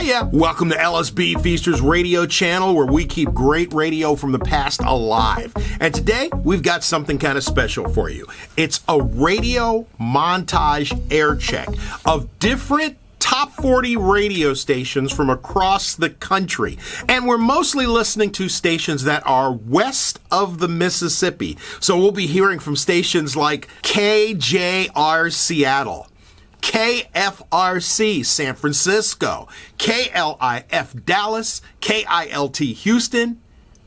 Hiya! Welcome to LSB Feasters Radio Channel, where we keep great radio from the past alive. And today, we've got something kind of special for you. It's a radio montage air check of different top 40 radio stations from across the country. And we're mostly listening to stations that are west of the Mississippi. So we'll be hearing from stations like KJR Seattle, KFRC San Francisco, KLIF Dallas, KILT Houston,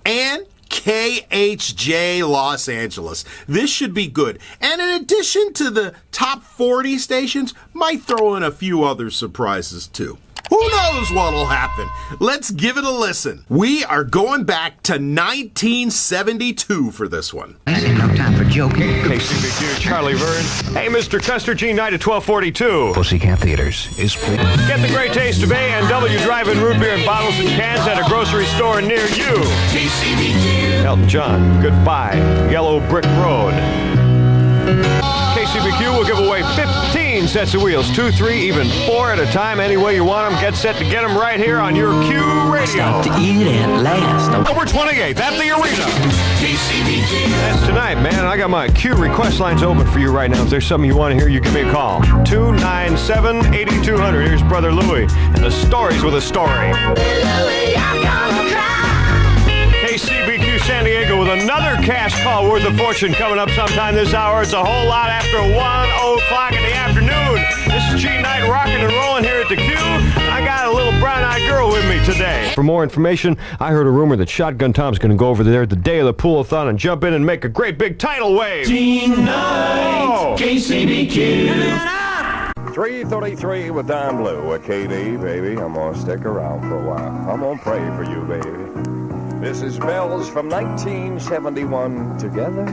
and KHJ Los Angeles. This should be good. And in addition to the top 40 stations, might throw in a few other surprises too. Who knows what'll happen? Let's give it a listen. We are going back to 1972 for this one. This ain't no time for joking. KCBQ, Charlie Vern. Hey, Mr. Custer, G-Night at 1242. Pussycat Theaters is playing. Get the great taste of A&W Drive-In root beer in bottles and cans at a grocery store near you. KCBQ. Elton John, Goodbye, Yellow Brick Road. KCBQ will give away 15 sets of wheels, 2, 3, even 4 at a time, any way you want them. Get set to get them right here on your Q Radio. Stop to eat at last. Over 28th at the arena. KCBQ. That's tonight, man. I got my Q request lines open for you right now. If there's something you want to hear, you give me a call. 297-8200. Here's Brother Louie and the Stories with a Story. Louie, I'm gonna cry. KCBQ San Diego with another cash call worth a fortune coming up sometime this hour. It's a whole lot after 1 o'clock in the afternoon. This is G-Night rocking and rolling here at the Q. I got a little brown-eyed girl with me today. For more information, I heard a rumor that Shotgun Tom's going to go over there the day of the pool-a-thon and jump in and make a great big tidal wave. G-Night, KCBQ. 3:33 with Don Bleu at KD, baby. I'm going to stick around for a while. I'm going to pray for you, baby. This is Bells from 1971 together.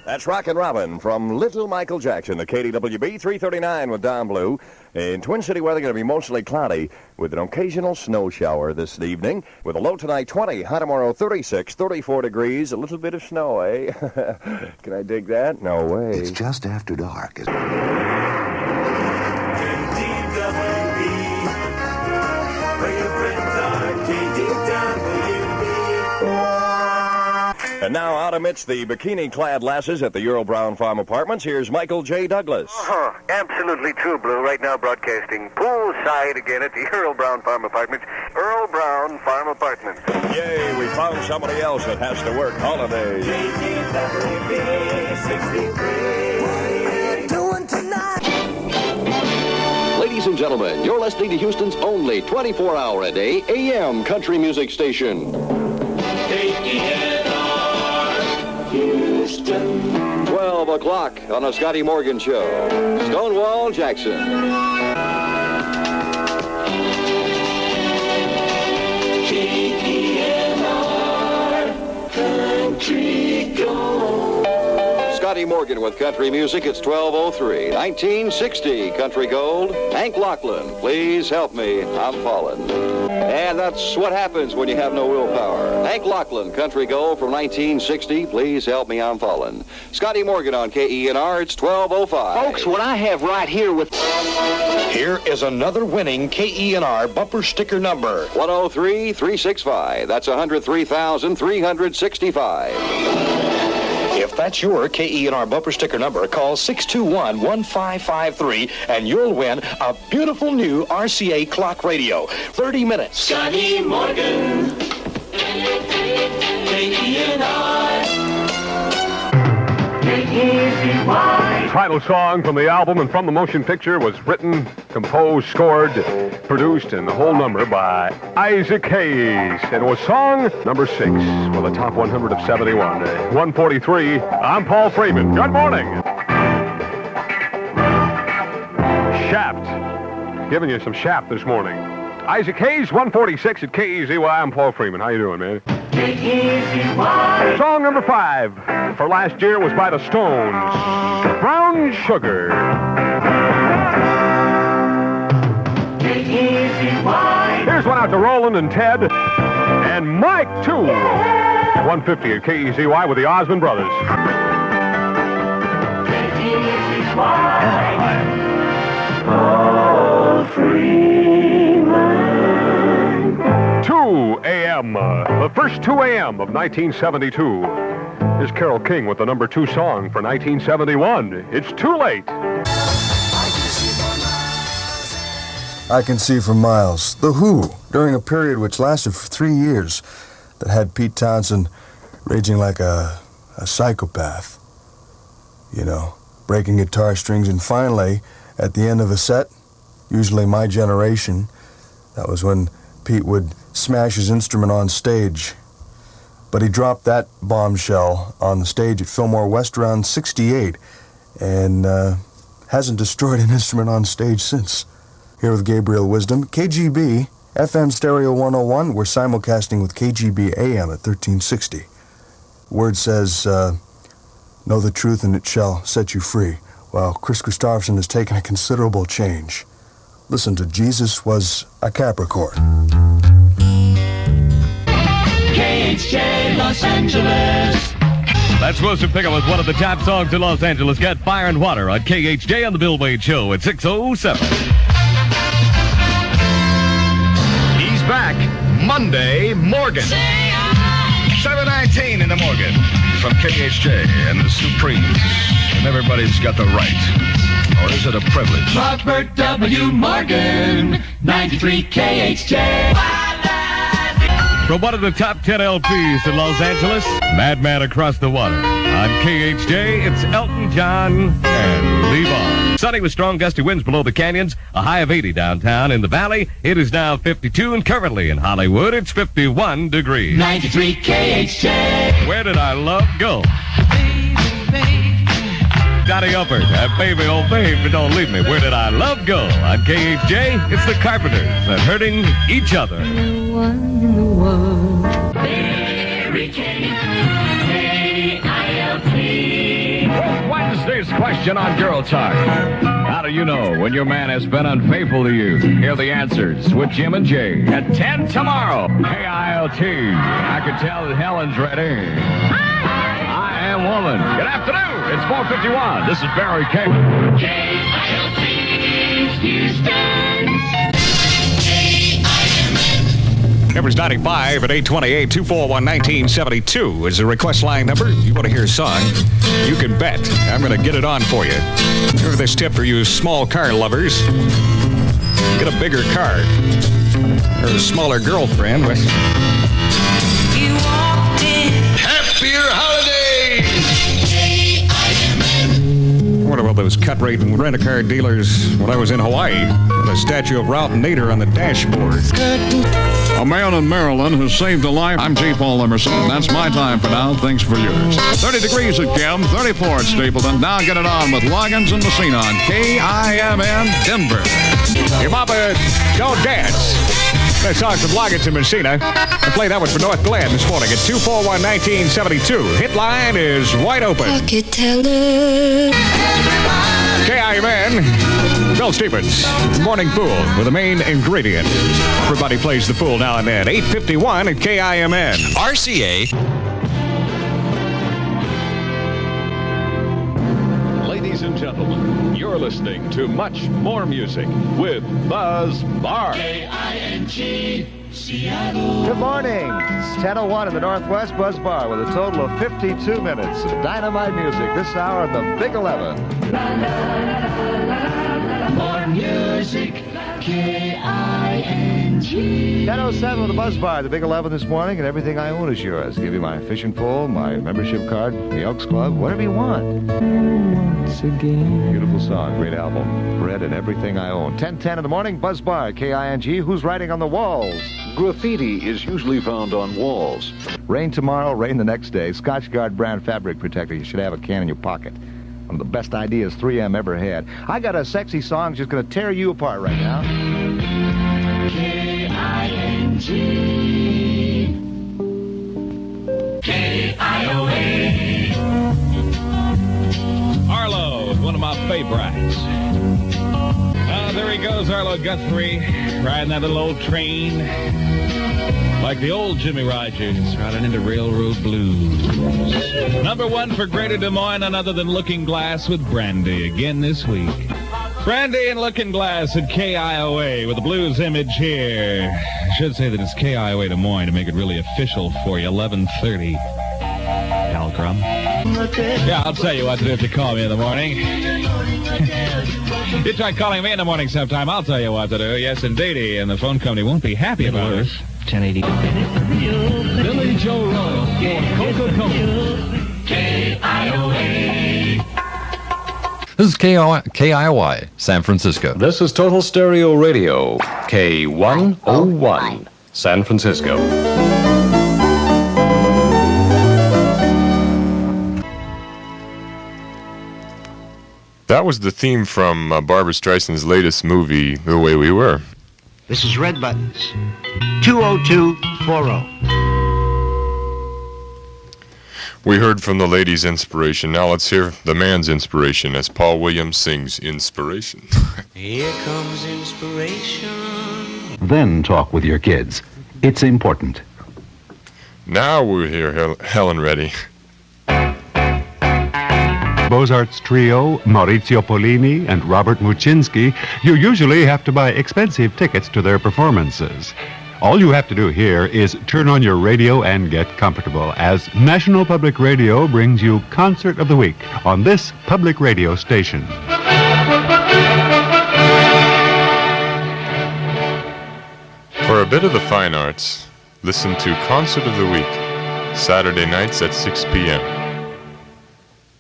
That's Rockin' Robin from Little Michael Jackson, the KDWB 339 with Don Bleu. In Twin City weather, going to be mostly cloudy with an occasional snow shower this evening. With a low tonight 20, high tomorrow 36, 34 degrees, a little bit of snow, eh? Can I dig that? No way. It's just after dark. And now, out amidst the bikini-clad lasses at the Earl Brown Farm Apartments, here's Michael J. Douglas. Absolutely true, Blue. Right now broadcasting poolside again at the Earl Brown Farm Apartments. Earl Brown Farm Apartments. Yay, we found somebody else that has to work holidays. Ladies and gentlemen, you're listening to Houston's only 24-hour-a-day AM country music station. Houston. 12 o'clock on a Scotty Morgan show. Stonewall Jackson. KENR Country Gold. Scotty Morgan with country music. It's 12:03. 1960 Country Gold. Hank Lachlan, Please Help Me, I'm Falling. And that's what happens when you have no willpower. Hank Lachlan, Country Gold from 1960. Please Help Me, I'm Falling. Scotty Morgan on KENR. It's 12:05. Folks, what I have right here with... Here is another winning KENR bumper sticker number. 103-365. That's 103,365. If that's your KENR bumper sticker number, call 621-1553 and you'll win a beautiful new RCA clock radio. 30 minutes. Scotty Morgan. KENR. KEZY. Title song from the album and from the motion picture was written, composed, scored, produced, and the whole number by Isaac Hayes. And was song number 6 for the top 100 of 71. 143, I'm Paul Freeman. Good morning. Shaft. Giving you some Shaft this morning. Isaac Hayes, 146 at KEZY. I'm Paul Freeman. How you doing, man? KEZY. Song number 5 for last year was by the Stones. Brown Sugar. KEZY. Here's one out to Roland and Ted. And Mike, too. 150 at KEZY with the Osmond Brothers. KEZY. Anaheim. All free. a.m., the first 2 a.m. of 1972. Here's Carole King with the number 2 song for 1971. It's Too Late. I Can See for Miles. The Who, during a period which lasted for 3 years, that had Pete Townsend raging like a psychopath. You know, breaking guitar strings, and finally, at the end of a set, usually My Generation, that was when Pete would smash his instrument on stage. But he dropped that bombshell on the stage at Fillmore West around 68 and hasn't destroyed an instrument on stage since. Here with Gabriel Wisdom, KGB, FM Stereo 101, we're simulcasting with KGB AM at 1360. Word says, know the truth and it shall set you free. Well, Chris Christopherson has taken a considerable change. Listen to Jesus Was a Capricorn. KHJ Los Angeles. That's supposed to pick up with one of the top songs in Los Angeles. Get Fire and Water on KHJ on the Bill Wade Show at 6:07. He's back. Monday, Morgan. 7:19 in the Morgan from KHJ and the Supremes. And everybody's got the right. Or is it a privilege? Robert W. Morgan, 93 KHJ. From one of the top 10 LPs in Los Angeles, Madman Across the Water. On KHJ, it's Elton John and Lee Barr. Sunny with strong gusty winds below the canyons, a high of 80 downtown. In the valley, it is now 52, and currently in Hollywood, it's 51 degrees. 93 KHJ. Where did our love go? Johnny Upper, that baby, oh baby, don't leave me. Where did our love go? On KHJ, it's the Carpenters and Hurting Each Other. Mary Kay, KILT. Wednesday's question on Girl Talk. How do you know when your man has been unfaithful to you? Here are the answers with Jim and Jay at 10 tomorrow. KILT. I can tell that Helen's ready. I am woman. Good afternoon. It's 4:51. This is Barry K. KILT, Houston. Numbers 95 at 828 241 1972 is the request line number. You want to hear a song, you can bet I'm going to get it on for you. Here's this tip for you small car lovers. Get a bigger car or a smaller girlfriend. Happier holidays! I wonder what those cut rate and rent-a-car dealers when I was in Hawaii. The statue of Ralph Nader on the dashboard. A man in Maryland who saved a life. I'm J. Paul Emerson. That's my time for now. Thanks for yours. 30 degrees at KIMN, 34 at Stapleton. Now get it on with Loggins and Messina on KIMN Denver. Your mama don't dance. That song from Loggins and Messina. I play that one for North Glen this morning at 241 1972. Hit line is wide open. Pocket teller. KIMN, Bill Stevens, Morning Fool with the main ingredient. Everybody plays the fool now and then. 8:51 at KIMN. RCA. Ladies and gentlemen, you're listening to much more music with Buzz Barr. KING, Seattle. Good morning. It's 10:01 in the Northwest. Buzz Barr with a total of 52 minutes of dynamite music this hour on the Big 11. More music, KING. 10:07 with the Buzz Bar, the Big 11 this morning, and everything I own is yours. Give you my fishing pole, my membership card, the Elks Club, whatever you want. Once again. Beautiful song, great album. Bread and everything I own. 10:10 in the morning, Buzz Bar, KING. Who's writing on the walls? Graffiti is usually found on walls. Rain tomorrow, rain the next day. Scotchgard brand fabric protector. You should have a can in your pocket. One of the best ideas 3M ever had. I got a sexy song just going to tear you apart right now. KING. KIOA. Arlo, one of my favorites. There he goes, Arlo Guthrie, riding that little old train. Like the old Jimmy Rogers, riding into Railroad Blues. Number one for Greater Des Moines, none other than Looking Glass with Brandy, again this week. Brandy and Looking Glass at KIOA with the blues image here. I should say that it's KIOA Des Moines to make it really official for you. 11:30. Alcrum. Yeah, I'll tell you what to do if you call me in the morning. You try calling me in the morning sometime, I'll tell you what to do. Yes, indeedy. And the phone company won't be happy about it. 1080. Billy Joe Royal for Coca-Cola. KIOA. This is KIOI San Francisco. This is Total Stereo Radio, K101, San Francisco. That was the theme from Barbra Streisand's latest movie, The Way We Were. This is Red Buttons. 20240. We heard from the lady's inspiration. Now let's hear the man's inspiration as Paul Williams sings Inspiration. Here comes inspiration. Then talk with your kids. It's important. Now we'll hear Helen Reddy. Beaux-Arts trio, Maurizio Pollini and Robert Muczynski, you usually have to buy expensive tickets to their performances. All you have to do here is turn on your radio and get comfortable as National Public Radio brings you Concert of the Week on this public radio station. For a bit of the fine arts, listen to Concert of the Week, Saturday nights at 6 p.m.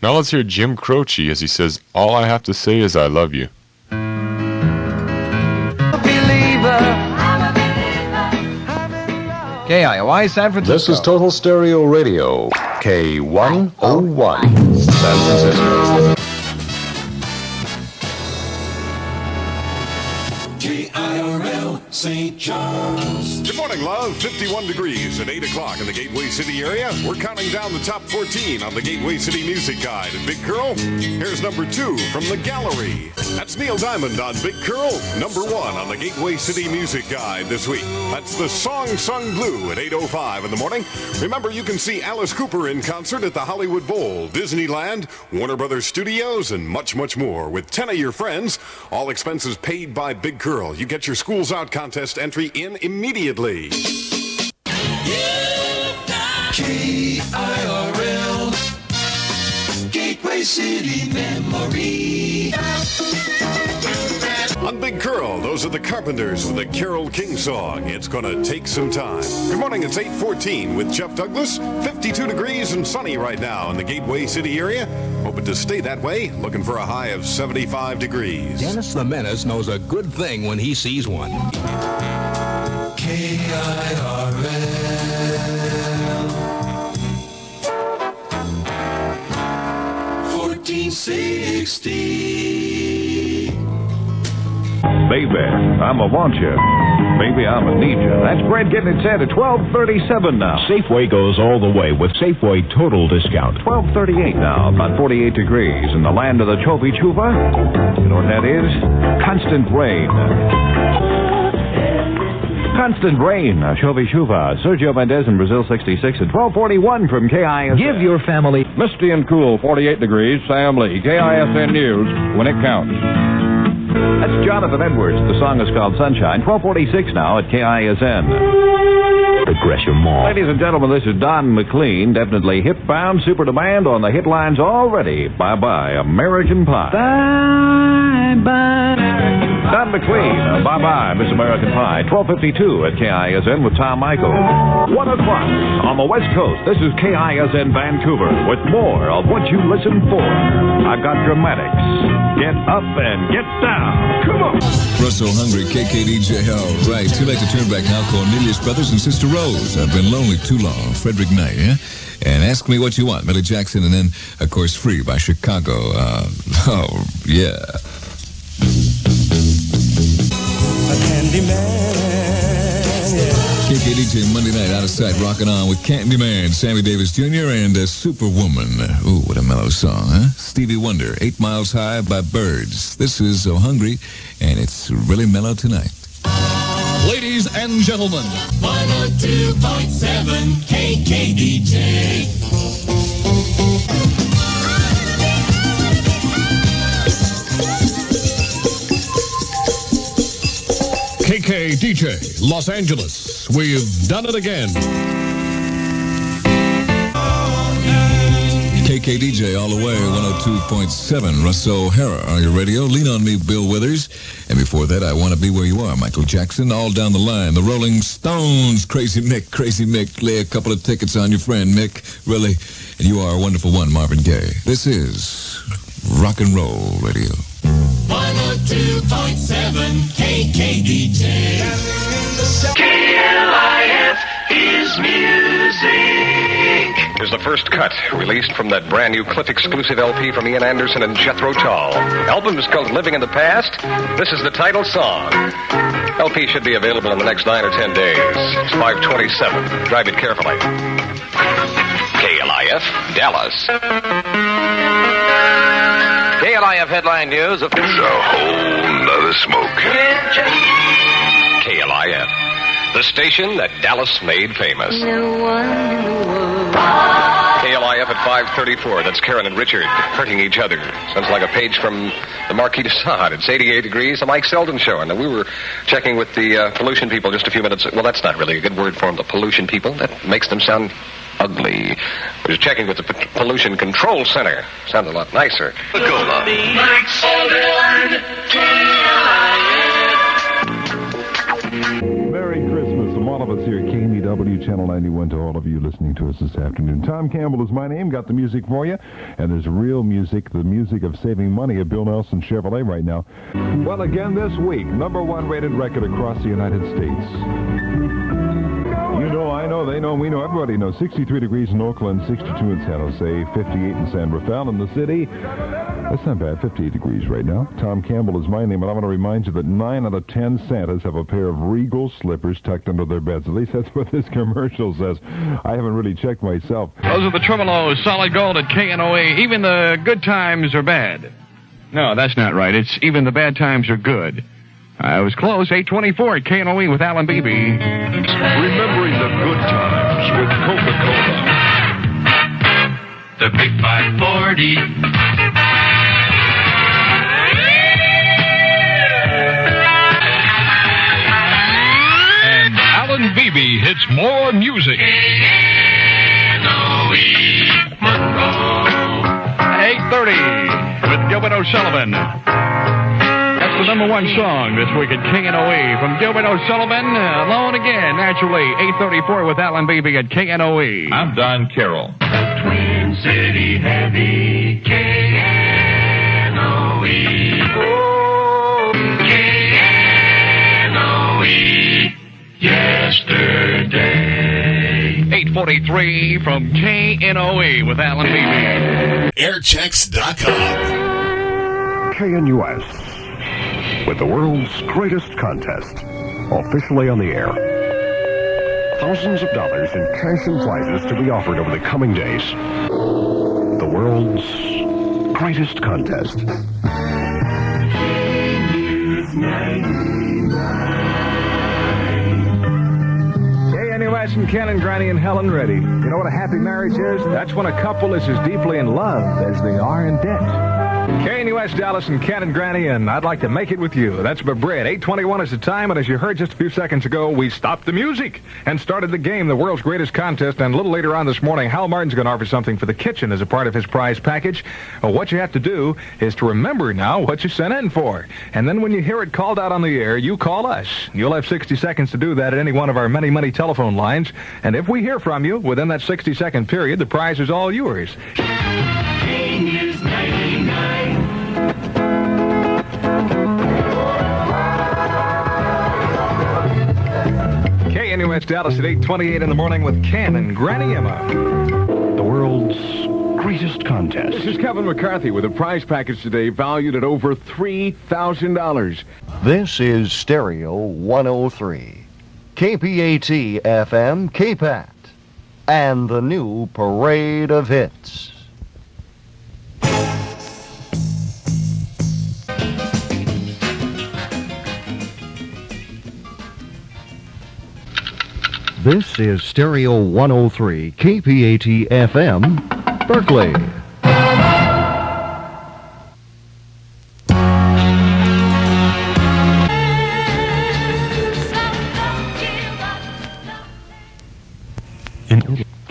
Now let's hear Jim Croce as he says, "All I have to say is I love you." KIOI San Francisco. This is Total Stereo Radio, K101, San Francisco. KIRL St. Charles. Good morning, love. 51 degrees at 8 o'clock in the Gateway City area. We're counting down the top 14 on the Gateway City Music Guide. And Big Curl, here's number 2 from the gallery. That's Neil Diamond on Big Curl, number 1 on the Gateway City Music Guide this week. That's the song sung blue at 8:05 in the morning. Remember, you can see Alice Cooper in concert at the Hollywood Bowl, Disneyland, Warner Brothers Studios, and much, much more with 10 of your friends. All expenses paid by Big Curl. You get your Schools Out contest entry in immediately. KIRL Gateway City Memory. On Big Curl, those are the Carpenters with the Carole King song, It's Gonna Take Some Time. Good morning, it's 8:14 with Jeff Douglas. 52 degrees and sunny right now in the Gateway City area. Hoping to stay that way, looking for a high of 75 degrees. Dennis the Menace knows a good thing when he sees one. KIRL 1460. Baby, I'ma want you. Baby, I'ma need you. That's Brad getting it set at $12.37 now. Safeway goes all the way with Safeway Total Discount. $12.38 now, about 48 degrees in the land of the Chovi Chuva. You know what that is? Constant rain. Constant rain, Chovi Chuva. Sergio Mendez in Brazil 66 at 12:41 from KISN. Give your family misty and cool, 48 degrees. Sam Lee, KISN News, when it counts. That's Jonathan Edwards. The song is called Sunshine. 12:46 now at KISN. The Gresham Mall. Ladies and gentlemen, this is Don McLean. Definitely hip-bound, super demand on the hit lines already. Bye-bye, American Pie. Bye-bye. Don McLean, bye-bye, Miss American Pie. 12:52 at KISN with Tom Michael. 1 o'clock on the West Coast. This is KISN Vancouver with more of what you listen for. I've got dramatics. Get up and get down. Come on. Russell Hungry, KKDJ. All right. Too late to turn back now. Cornelius Brothers and Sister Rose. I've been lonely too long. Frederick Knight, yeah? And Ask Me What You Want. Millie Jackson. And then, of course, Free by Chicago. Oh, yeah. A Candyman. KKDJ Monday night, out of sight, rocking on with Candyman, Sammy Davis Jr. and Superwoman. Ooh, what a mellow song, huh? Stevie Wonder, 8 Miles High by Birds. This is So Hungry, and it's really mellow tonight. Ladies and gentlemen, 102.7 KKDJ. KKDJ, Los Angeles. We've done it again. KKDJ all the way, 102.7. Russ O'Hara on your radio. Lean on me, Bill Withers. And before that, I Want to Be Where You Are, Michael Jackson. All down the line, the Rolling Stones. Crazy Mick. Lay a couple of tickets on your friend, Mick. Really. And You Are a Wonderful One, Marvin Gaye. This is Rock and Roll Radio. 102.7 KKDJ. KLIF is music. Here's the first cut, released from that brand new KLIF exclusive LP from Ian Anderson and Jethro Tull. Album is called Living in the Past. This is the title song. LP should be available in the next 9 or 10 days. It's 527. Drive it carefully. KLIF, Dallas. KLIF headline news. It's a whole nother smoke. KLIF, the station that Dallas made famous. KLIF at 5:34. That's Karen and Richard hurting each other. Sounds like a page from the Marquis de Sade. It's 88 degrees. The Mike Seldon Show. And we were checking with the pollution people just a few minutes. Well, that's not really a good word for them, the pollution people. That makes them sound ugly. We were checking with the Pollution Control Center. Sounds a lot nicer. Gola. Mike Seldon, Merry Christmas from all of us here at KDWB Channel 91 to all of you listening to us this afternoon. Tom Campbell is my name. Got the music for you. And there's real music, the music of saving money at Bill Nelson Chevrolet right now. Well, again this week, #1 rated record across the United States. You know, I know, they know, we know, everybody knows. 63 degrees in Oakland, 62 in San Jose, 58 in San Rafael in the city. That's not bad, 58 degrees right now. Tom Campbell is my name, and I want to remind you that 9 out of 10 Santas have a pair of Regal slippers tucked under their beds. At least that's what this commercial says. I haven't really checked myself. Those are the Tremolos, solid gold at KNOE. Even the good times are bad. No, that's not right. It's even the bad times are good. I was close. 824 at KNOE with Alan Beebe. remembering the good times with Coca-Cola. The Big 540. And Alan Beebe hits more music. KNOE Monroe. 8:30 with Gilbert O'Sullivan. That's the #1 song this week at KNOE from Gilbert O'Sullivan. Alone again, naturally. 8:34 with Alan Beebe at KNOE. I'm Don Carroll. Twin City Heavy, KNOE. Oh, KNOE. Yesterday. 8:43 from KNOE with Alan Beebe. Airchecks.com. KNUS. With the world's greatest contest. Officially on the air. Thousands of dollars in cash and prizes to be offered over the coming days. The world's greatest contest. KNUS and Ken and Granny and Helen ready. You know what a happy marriage is? That's when a couple is as deeply in love as they are in debt. KNUS, Dallas, and Ken and Granny, and I'd like to make it with you. That's Bread. 8:21 is the time, and as you heard just a few seconds ago, we stopped the music and started the game, the world's greatest contest. And a little later on this morning, Hal Martin's going to offer something for the kitchen as a part of his prize package. What you have to do is to remember now what you sent in for. And then when you hear it called out on the air, you call us. You'll have 60 seconds to do that at any one of our many, many telephone lines. And if we hear from you within that 60-second period, the prize is all yours. News 99. KNUS Dallas at 8:28 in the morning with Ken and Granny Emma. The world's greatest contest. This is Kevin McCarthy with a prize package today valued at over $3,000. This is Stereo 103. KPAT FM, KPAT. And the new Parade of Hits. This is Stereo 103, KPAT FM, Berkeley.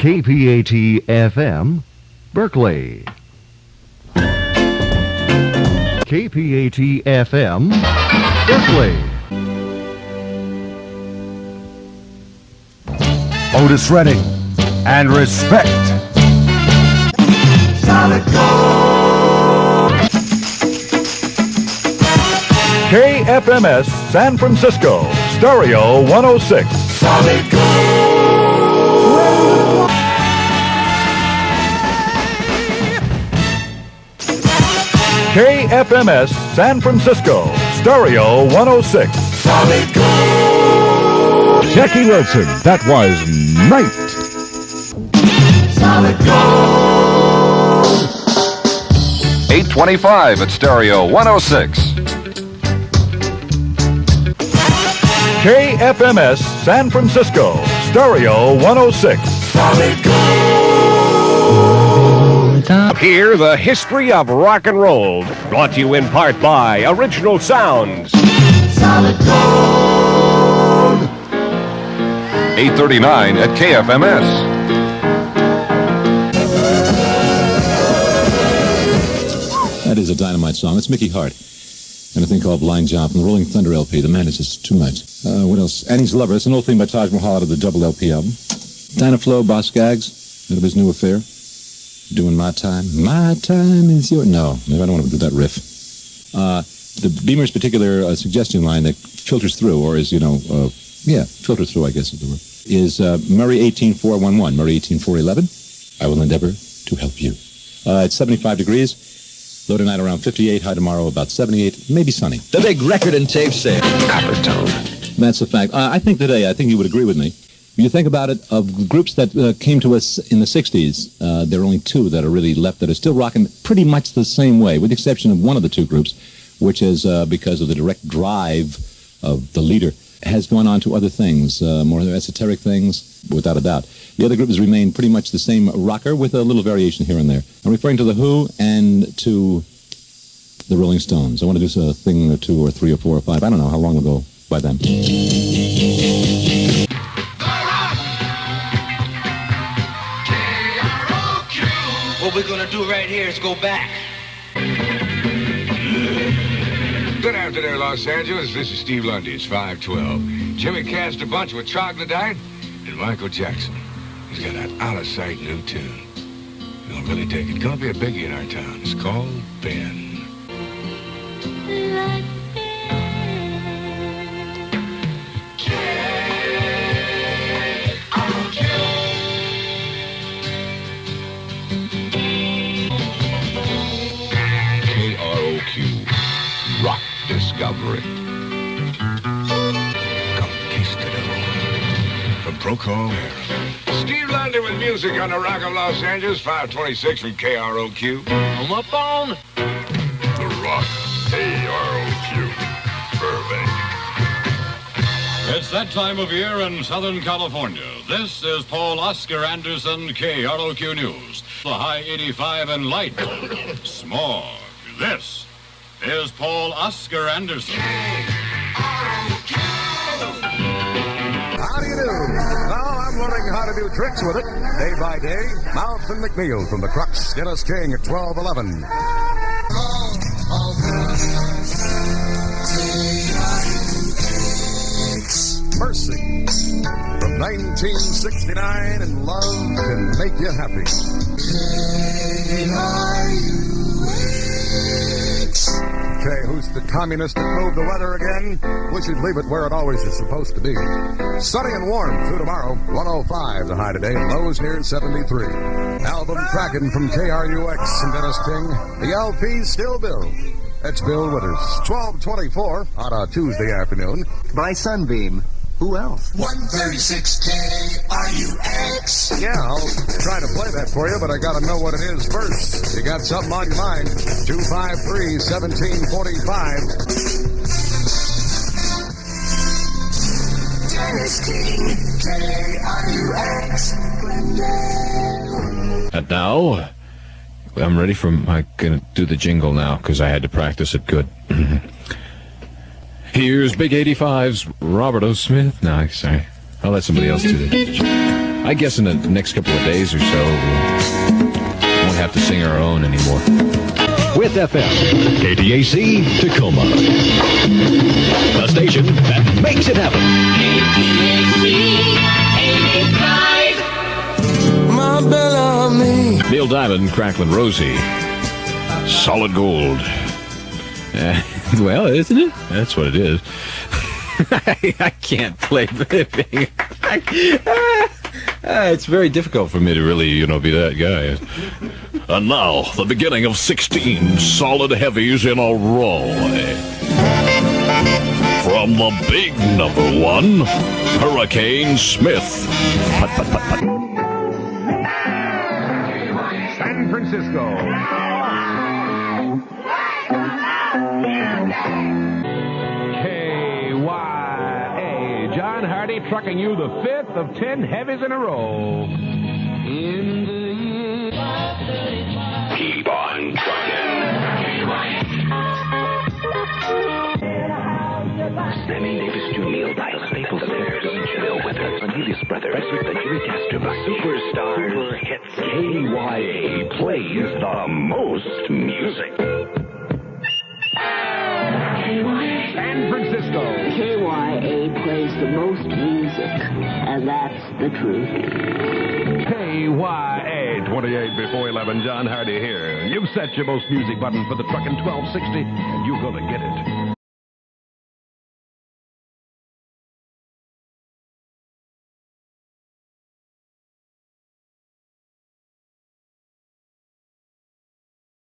KPAT-FM, Berkeley. KPAT-FM, Berkeley. Otis Redding and Respect. Solid Gold. KFMS San Francisco, Stereo 106. Solid Gold. KFMS San Francisco, Stereo 106. Solid Gold. Jackie Wilson, that was Night. Solid Gold. 825 at Stereo 106. KFMS San Francisco, Stereo 106. Solid Gold. Here, the history of rock and roll, brought to you in part by Original Sounds. Solid Gold. 839 at KFMS. That is a dynamite song. It's Mickey Hart. And a thing called Blind Job from the Rolling Thunder LP. The man is just too much. What else? Annie's Lover. It's an old thing by Taj Mahal out of the double LP album. Dinah Flo, Boss Skaggs, out of his new affair. Doing My Time. My time is your... No, I don't want to do that riff. The Beamer's particular suggestion line that filters through, or is, filters through, I guess is the word, is Murray 18411, Murray 18411. I will endeavor to help you. It's 75 degrees. Low tonight around 58, high tomorrow about 78, maybe sunny. The big record and tape sale. Apertone. That's a fact. I think you would agree with me. When you think about it, of groups that came to us in the 60s, there are only two that are really left that are still rocking pretty much the same way, with the exception of one of the two groups, which is because of the direct drive of the leader, has gone on to other things, more esoteric things, without a doubt. The other group has remained pretty much the same rocker with a little variation here and there. I'm referring to The Who and to the Rolling Stones. I want to do a thing or two or three or four or five. I don't know how long will go by them. What we're gonna do right here is go back. Good afternoon, Los Angeles. This is Steve Lundy. It's 512. Jimmy cast a bunch with Troglodyte and Michael Jackson. He's got that out-of-sight new tune. You'll really dig it. Gonna be a biggie in our town. It's called Ben. KROQ Rock Discovery. Conquistador. From Procol Harum. Steve Lundy with music on the Rock of Los Angeles, 526 from KROQ. I'm up on The Rock, KROQ, Burbank. It's that time of year in Southern California. This is Paul Oscar Anderson, KROQ News. The high 85 and light. Smog. This is Paul Oscar Anderson. How do you do? Now I'm learning how to do tricks with it, day by day. Mouth and McNeil from the KRUX, Dennis King at 1211. Mercy from 1969, and love can make you happy. Okay, who's the communist that moved the weather again? We should leave it where it always is supposed to be. Sunny and warm through tomorrow. 105 the high today, and lows near 73. Album tracking from KRUX and Dennis King. The LP's still Bill. It's Bill Withers. 1224 on a Tuesday afternoon. By Sunbeam. Who else? 136 KRUX. Yeah, I'll try to play that for you, but I got to know what it is first. You got something on your mind? 253-1745. Dennis King, KRUX. And now, I'm ready for I'm going to do the jingle now because I had to practice it good. Here's Big 85's Robert O. Smith. No, sorry. I'll let somebody else do that. I guess in the next couple of days or so, we won't have to sing our own anymore. With FM, KTAC, Tacoma. The station that makes it happen. Neil Diamond, Cracklin' Rosie. Solid gold. Well, isn't it? That's what it is. I can't play riffing. It's very difficult for me to really, be that guy. And now, the beginning of 16 solid heavies in a row. From the big number 1, Hurricane Smith. San Francisco. KYA. John Hardy trucking you the 5th of 10 heavies in a row. Keep on trucking. Sammy Davis Jr. by Staples Affairs, Bill Withers, Cornelius Brothers, the Telecaster, Superstar, Super Hits. KYA plays the most music. San Francisco. KYA plays the most music, and that's the truth. KYA, 28 before 11, John Hardy here. You've set your most music button for the truckin' 1260, and you're gonna get it.